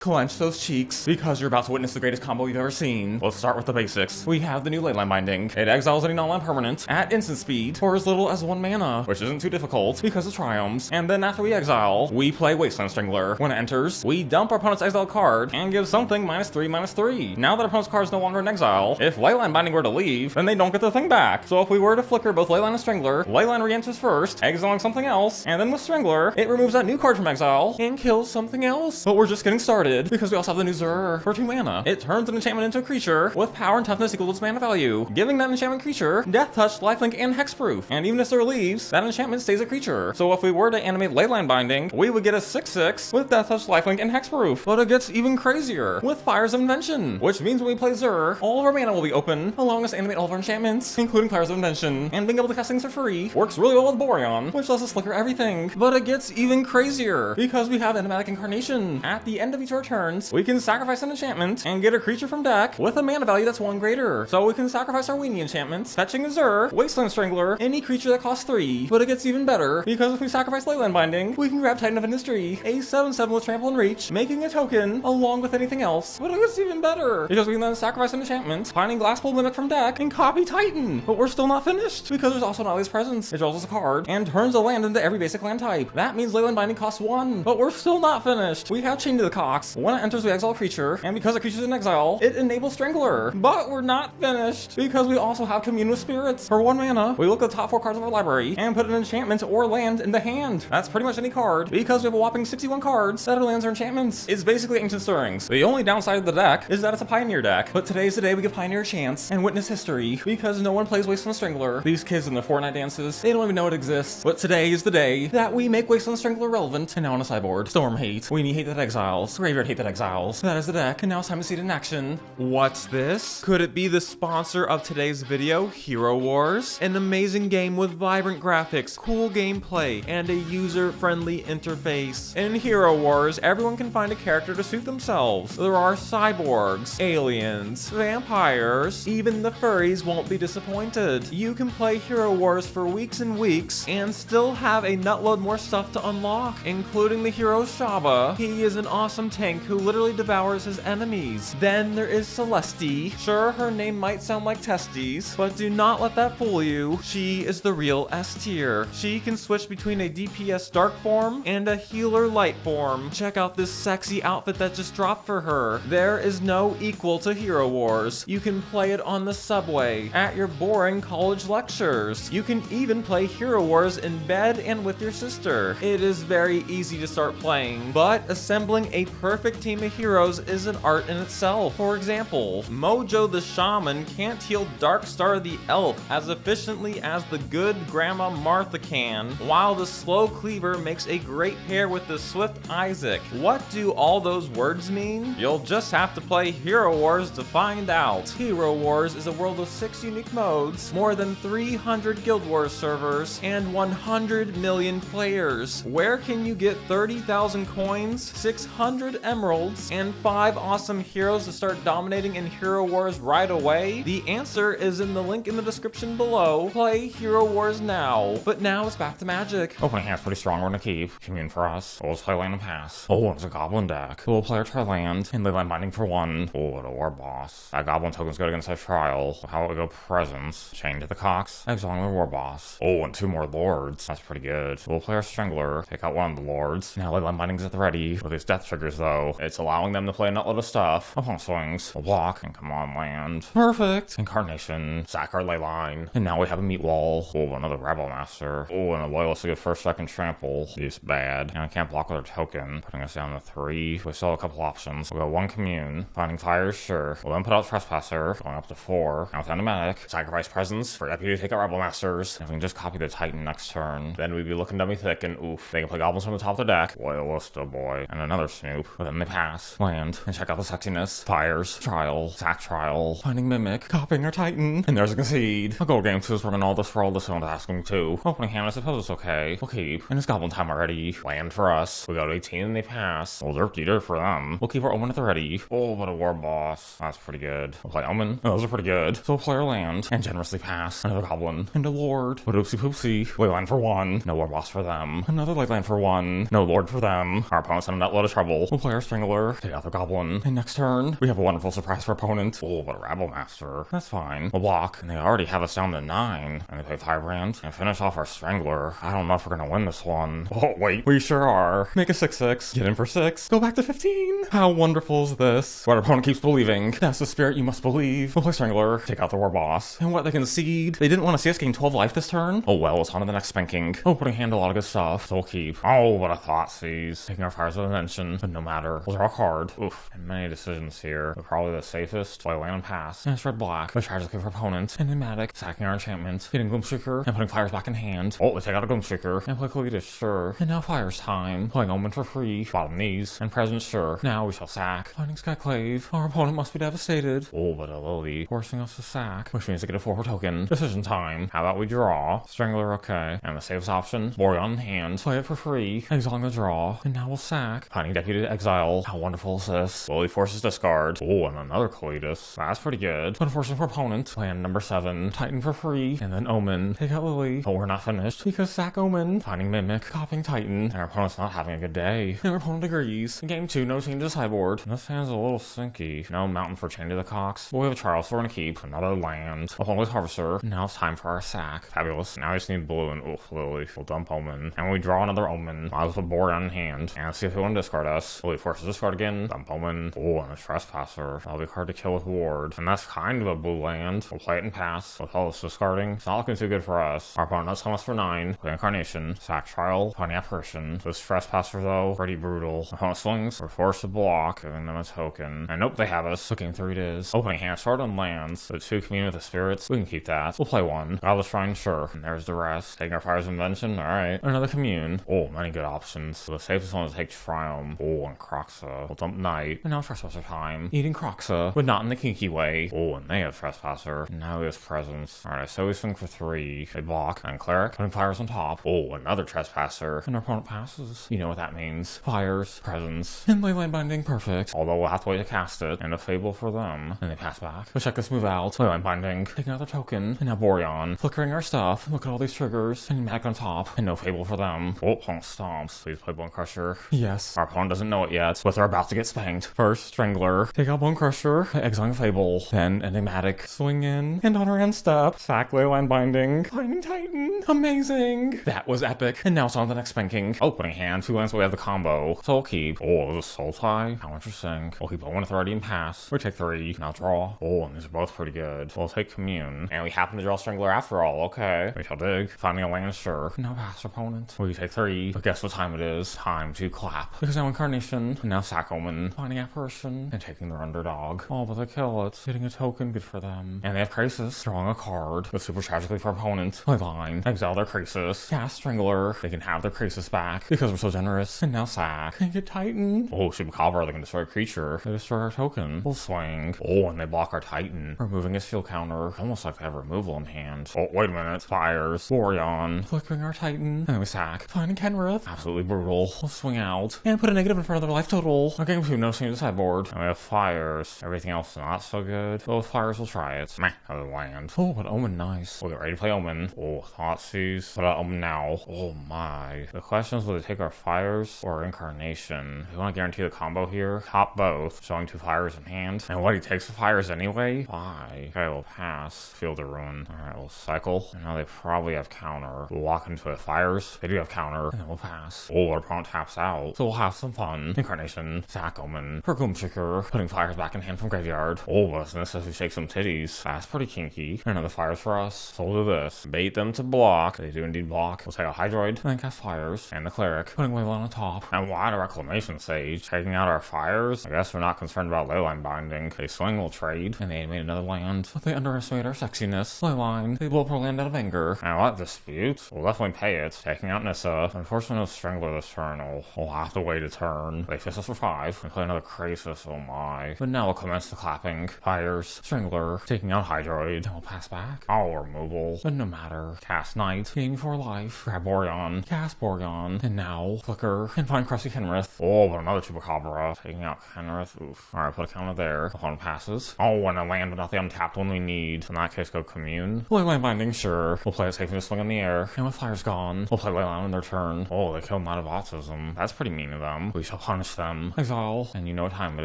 Clench those cheeks, because you're about to witness the greatest combo you've ever seen. Let's start with the basics. We have the new Leyline Binding. It exiles any non-land permanent at instant speed for as little as 1 mana, which isn't too difficult because of Triumphs. And then after we exile, we play Wasteland Strangler. When it enters, we dump our opponent's exiled card and give something -3/-3. Now that our opponent's card is no longer in exile, if Leyline Binding were to leave, then they don't get their thing back. So if we were to flicker both Leyline and Strangler, Leyline re-enters first, exiling something else, and then with Strangler, it removes that new card from exile and kills something else. But we're just getting started, because we also have the new Xur for 2 mana. It turns an enchantment into a creature with power and toughness equal to its mana value, giving that enchantment creature Death Touch, Lifelink, and Hexproof. And even if Xur leaves, that enchantment stays a creature. So if we were to animate Leyline Binding, we would get a 6/6 with Death Touch, Lifelink, and Hexproof. But it gets even crazier with Fires of Invention, which means when we play Xur, all of our mana will be open, allowing us to animate all of our enchantments, including Fires of Invention. And being able to cast things for free works really well with Boreon, which lets us flicker everything. But it gets even crazier because we have Enigmatic Incarnation. At the end of each of our turns, we can sacrifice an enchantment and get a creature from deck with a mana value that's 1 greater. So we can sacrifice our weenie enchantments, fetching a Xur, Wasteland Strangler, any creature that costs 3. But it gets even better because if we sacrifice Leyline Binding, we can grab Titan of Industry, a 7/7 with trample and reach, making a token along with anything else. But it gets even better because we can then sacrifice an enchantment, finding Glasspool Mimic from deck, and copy Titan. But we're still not finished because there's also Nylea's Presence. It draws us a card and turns a land into every basic land type. That means Leyline Binding costs 1. But we're still not finished. We have Chain to the Cox. When it enters, we exile a creature, and because a creature's in exile, it enables Strangler. But we're not finished because we also have Commune with Spirits. For 1 mana, we look at the top 4 cards of our library and put an enchantment or land in the hand. That's pretty much any card because we have a whopping 61 cards that are lands or enchantments. It's basically Ancient Stirrings. The only downside of the deck is that it's a Pioneer deck. But today's the day we give Pioneer a chance and witness history because no one plays Wasteland Strangler. These kids in their Fortnite dances, they don't even know it exists. But today is the day that we make Wasteland Strangler relevant. And now on a sideboard, Storm Hate, Weenie Hate that exiles, Graveyard Hate that exiles. That is the deck, and now it's time to see it in action. What's this? Could it be the sponsor of today's video, Hero Wars? An amazing game with vibrant graphics, cool gameplay, and a user-friendly interface. In Hero Wars, everyone can find a character to suit themselves. There are cyborgs, aliens, vampires, even the furries won't be disappointed. You can play Hero Wars for weeks and weeks and still have a nutload more stuff to unlock, including the hero Shaba. He is an awesome tank who literally devours his enemies. Then there is Celeste. Sure, her name might sound like testes, but do not let that fool you. She is the real S tier. She can switch between a DPS dark form and a healer light form. Check out this sexy outfit that just dropped for her. There is no equal to Hero Wars. You can play it on the subway, at your boring college lectures. You can even play Hero Wars in bed and with your sister. It is very easy to start playing, but assembling a perfect team of heroes is an art in itself. For example, Mojo the Shaman can't heal Darkstar the Elf as efficiently as the good Grandma Martha can, while the Slow Cleaver makes a great pair with the Swift Isaac. What do all those words mean? You'll just have to play Hero Wars to find out. Hero Wars is a world of 6 unique modes, more than 300 Guild Wars servers, and 100 million players. Where can you get 30,000 coins, 600 emeralds, and 5 awesome heroes to start dominating in Hero Wars right away? The answer is in the link in the description below. Play Hero Wars now. But now it's back to Magic. Opening hand's pretty strong, we're gonna keep. Commune for us. Oh, let's play land and pass. Oh, it's a goblin deck. We'll play our tri-land and Leyline Binding for 1. Oh, what a war boss. That goblin token's good against our trial. So how would we go Presence? Chain to the Cox. Exiling the war boss. Oh, and 2 more lords. That's pretty good. We'll play our Strangler. Take out 1 of the lords. Now Leyline Binding's at the ready. With these death triggers though, it's allowing them to play a nutload of stuff. Opponent swings. We'll block and come on land. Perfect. Incarnation. Sack our Leyline. And now we have a meat wall. Oh, another Rebel Master. Oh, and a loyalist to get first, second trample. It's bad. And I can't block with our token. Putting us down to 3. We still have a couple options. We'll go 1 Commune. Finding Fires, sure. We'll then put out Trespasser. Going up to 4. Now with Animatic. Sacrifice Presence for Deputy to take out Rebel Masters. And we can just copy the Titan next turn. Then we'd be looking dummy thick and oof. They can play goblins from the top of the deck. Loyalist, oh boy. And another Snoop. But then they pass. Land. And check out the sexiness. Fires. Trial. Sack Trial. Finding Mimic. Copying our Titan. And there's a Concede. I'll go game 2 is running all this for all this one's asking too. Opening hand, I suppose it's okay. We'll keep. And it's goblin time already. Land for us. We go to 18 and they pass. Well, dirty dirt for them. We'll keep our Omen at the ready. Oh, what a war boss. That's pretty good. We'll play Omen. Oh, those are pretty good. So we'll play our land and generously pass. Another goblin. And a lord. But oopsie poopsie. Leyline for 1. No war boss for them. Another Leyline for 1. No lord for them. Our opponent's in a nutload of trouble. We'll play play our Strangler, take out the Goblin, and next turn, we have a wonderful surprise for opponent. Oh, but a Rabble Master. That's fine. We'll block, and they already have us down to 9. And they play Firebrand, and finish off our Strangler. I don't know if we're gonna win this one. Oh, wait, we sure are. Make a 6/6, get in for 6, go back to 15. How wonderful is this? What our opponent keeps believing. That's the spirit you must believe. We'll play Strangler, take out the War Boss. And what they concede, they didn't want to see us gain 12 life this turn. Oh well, it's on to the next spanking. Opening hand, a lot of good stuff, so we'll keep. Oh, what a thought seize. Taking our Fires of Invention, but no matter. We'll draw a card. Oof, and many decisions here, but probably the safest. Play land and pass. And it's red-black, but tragically for opponent. Enigmatic, sacking our enchantment, getting Gloomshrieker, and putting fires back in hand. Oh, we take out a Gloomshrieker, and play Cletus, sure. And now Fire's time. Playing Omen for free, bottom knees, and present, sure. Now we shall sack. Finding Skyclave. Our opponent must be devastated. Oh, but a Lily, forcing us to sack, which means to get a 4 token. Decision time. How about we draw? Strangler, okay. And the safest option, Boreon in hand. Play it for free, exiling the draw, and now we'll sack. Finding Deputy to exile. How wonderful is this? Lily forces discard. Oh, and another Cletus. That's pretty good. But unfortunately for opponent, plan number 7, Titan for free, and then Omen. Take out Lily. But we're not finished, because sack Omen. Finding Mimic, copying Titan, and our opponent's not having a good day. And our opponent agrees. In game 2, no change to sideboard. This hand's a little sinky. No mountain for Chain to the Cox. But we have a Charles, so we're gonna keep another land. Opponent with Harvester. And now it's time for our sack. Fabulous. Now we just need blue and oof, Lily. We'll dump Omen. And we draw another Omen. Might as well Boreon in hand. And see if they want to discard us. Lily forces discard again. Dump Omen. Oh, and a Trespasser. That'll be hard to kill with Ward. And that's kind of a blue land. We'll play it and pass. With all this discarding, it's not looking too good for us. Our opponent does come us for 9. Play Incarnation. Sack Trial. Dominaria Apparition. This Trespasser, though, pretty brutal. Opponent swings. We're forced to block, giving them a token. And nope, they have us. So game 3 it is. Opening hand, start on lands. So 2 Commune with the Spirits. We can keep that. We'll play 1. Godless Shrine, sure. And there's the rest. Taking our Fires of Invention. Alright. Another Commune. Oh, many good options. So the safest one is to take Triumph. Oh, and Croxa. We'll dump Knight. And now Trespasser time. Eating Croxa, but not in the kinky way. Oh, and they have Trespasser. And now he has Presence. Alright, so we swing for 3. They block. And Cleric. Putting Fires on top. Oh, another Trespasser. And our opponent passes. You know what that means. Fires. Presence. And Leyline Binding. Perfect. Although we'll have to wait to cast it. And a Fable for them. And they pass back. We'll check this move out. Leyline Binding. Take another token. And now Boreon. Flickering our stuff. Look at all these triggers. And Mag on top. And no Fable for them. Oh, opponent stomps. Please play Bone Crusher. Yes. Our opponent doesn't know it yet, but they're about to get spanked. First, Strangler. Take out Bone Crusher. Exiling Fable. Then Enigmatic. Swing in. And on our end step. Sack Leyline Binding. Finding Titan. Amazing. That was epic. And now it's on to the next spanking. Opening hand. 2 lands, we have the combo. So we'll keep. Oh, the Soul Tie. How interesting. We'll keep Omen Authority and pass. We take 3. Now draw. Oh, and these are both pretty good. We'll take Commune. And we happen to draw Strangler after all. Okay. We shall dig. Finding a land, sure. Now pass opponent. We take 3. But guess what time it is? Time to clap. Because now Incarnation. And now sack Omen. Finding Apparition. And taking their underdog. Oh, but they kill it. Getting a token. Good for them. And they have Crisis. Drawing a card. But super tragically for opponent. Leyline. Exile their Crisis. Cast Strangler. They can have their Crisis back. Because we're so generous. And now sack. And get Titan. Oh, Chupacabra. They can destroy a creature. They destroy our token. We'll swing. Oh, and they block our Titan. Removing his field counter. Almost like they have removal in hand. Oh, wait a minute. Fires. Boreon. Flickering our Titan. And we sack. Finding Kenrith. Absolutely brutal. We'll swing out. And put a negative in front of their life total. Our game 2, no change to sideboard. And we have Fires. Everything else is not so good. But with Fires, we'll try it. Meh. Another land. Oh, but Omen nice. We'll get ready to play Omen. Oh, Thoughtseize. Put out Omen now. Oh my. The question is, will they take our Fires or Incarnation? If we want to guarantee the combo here, top both. Showing 2 Fires in hand. And what, he takes the Fires anyway? Why? Okay, we'll pass. Field of Ruin. Alright, we'll cycle. And now they probably have counter. We'll walk into it. Fires. They do have counter. And then we'll pass. Oh, our opponent taps out. So we'll have some fun. Incarnation. Sack Omen. For Gloomshrieker. Putting Fires back in hand from Graveyard. Oh, listen, this as we shake some titties. That's pretty kinky. And another Fires for us. So we'll do this. Bait them to block. They do indeed block. We'll take a Hydroid. And then cast Fires. And the Cleric. Putting Leyline on top. And why the Reclamation Sage? Taking out our Fires? I guess we're not concerned about Leyline Binding. They swing, we'll trade. And they animate another land. But they underestimate our sexiness. Leyline. They blow up our land out of anger. And what dispute? We'll definitely pay it. Taking out Nissa. Unfortunately, no Strangler this turn. We'll have to wait a turn. They fist us for 5. And play another Crisis. Oh my. But now we'll commence the clapping. Fires. Strangler. Taking out Hydroid. And we'll pass back. All removal. But no matter. Cast Knight. Game for life. Grab Boreon. Cast Boreon. And now Flicker. And find Crusty Kenrith. Oh, but another Chupacabra. Taking out Kenrith. Oof. Alright, put a counter there. Opponent passes. Oh, and a land but not the untapped one we need. In that case, go Commune. Leyline Binding, sure. We'll play it safe and just swing in the air. And with Fire's gone, we'll play Leyline on their turn. Oh, they killed him out of autism. That's pretty mean of them. We shall punish punish them. Exile, and you know what time it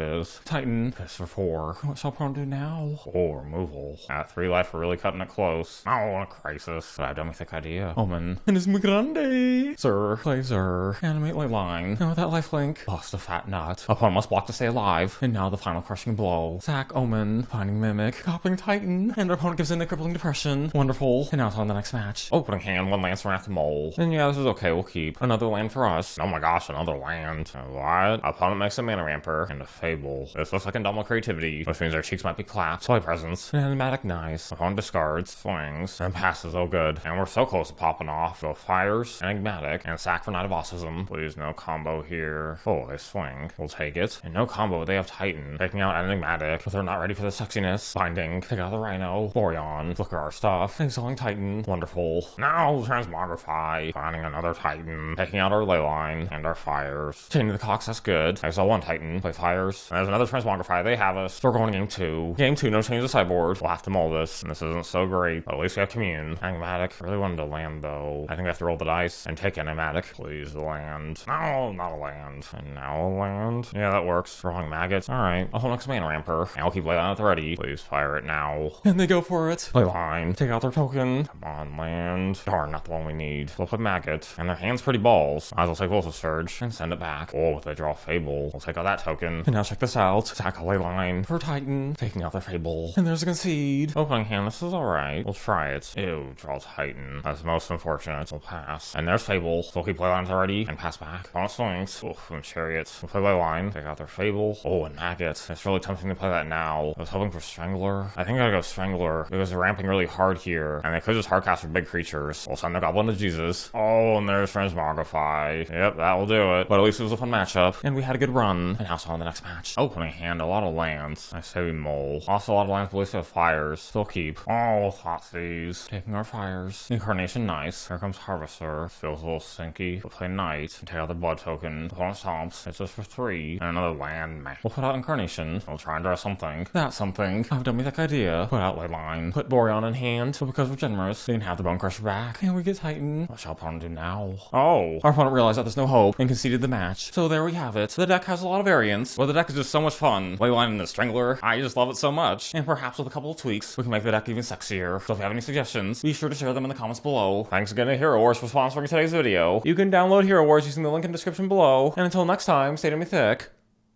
is. Titan, piss for 4. What shall opponent do now? Oh, removal. At 3 life, we're really cutting it close. Oh, a crisis. But I have done a thick idea. Omen. And it's muy grande. Sir, play Sir. Animate Leyline. And with that lifelink, lost a fat nut. Opponent must block to stay alive. And now the final crushing blow. Sack Omen. Binding Mimic. Copping Titan. And our opponent gives in a crippling depression. Wonderful. And now it's on the next match. Opening hand, 1 Lance Wrath Mole. And yeah, this is okay, we'll keep. Another land for us. Oh my gosh, another land. What? Opponent makes a mana ramper and a fable. This looks like Indomitable Creativity, which means our cheeks might be clapped. Play presence. An animatic nice. Opponent discards, swings, and passes. Oh good. And we're so close to popping off. Go fires, enigmatic, and sack for Knight of Autism. Please no combo here. Oh, they swing. We'll take it. And no combo, they have Titan. Taking out enigmatic, but they're not ready for the sexiness. Binding. Take out the Rhino. Boreon. Look at our stuff. Exiling Titan. Wonderful. Now transmogrify. Finding another Titan. Taking out our Leyline and our fires. Chaining the Cox, that's good. Exile 1 Titan. Play fires. And there's another transmogrify. They have us. So we're going to game 2. Game 2, no change to sideboard. We'll have to mull this. And this isn't so great. But at least we have Commune. Enigmatic. Really wanted to land though. I think I have to roll the dice and take Enigmatic. Please land. No, not a land. And now a land. Yeah, that works. Drawing Maggot. Alright. A whole next mana ramper. And I'll keep Leyline at the ready. Please fire it now. And they go for it. Leyline. Take out their token. Come on, land. Darn, not the one we need. We'll put Maggot. And their hand's pretty balls. Might as well take Voltage Surge and send it back. Oh, if they draw Fable, we'll take out that token. And now check this out. Attack a Leyline for Titan. Taking out their Fable. And there's a Concede. Opening hand, this is alright. We'll try it. Ew, draw Titan. That's most unfortunate. We'll pass. And there's Fable. So we'll keep Leylines already and pass back. Opponent swings. Oof, and Chariot. We'll play Leyline. Take out their Fable. Oh, and Maggot. It's really tempting to play that now. I was hoping for Strangler. I think I gotta go Strangler because they're ramping really hard here. And they could just hardcast for big creatures. We'll send the Goblin to Jesus. Oh, and there's Transmogrify. Yep, that will do it. But at least it was a fun matchup. And we had a good run. And now it's on the next match. Opening hand, a lot of lands. I say we mull. Also a lot of lands, but at least we have fires. Still keep. Oh, Thoughtseize. Taking our fires. Incarnation, nice. Here comes Harvester. Feels a little sinky. We'll play Knight. And take out the blood token. Opponent stomps. It's just for 3. And another land. Meh. We'll put out Incarnation. We'll try and draw something. That's something. I've done me that idea. Put out Leyline. Put Boreon in hand. But because we're generous, they can have the Bone Crusher back. And we get Titan. What shall opponent do now? Oh. Our opponent realized that there's no hope and conceded the match. So there we have it. The deck has a lot of variants, but the deck is just so much fun. Leyline and the Strangler. I just love it so much. And perhaps with a couple of tweaks, we can make the deck even sexier. So if you have any suggestions, be sure to share them in the comments below. Thanks again to Hero Wars for sponsoring today's video. You can download Hero Wars using the link in the description below. And until next time, stay to me thick.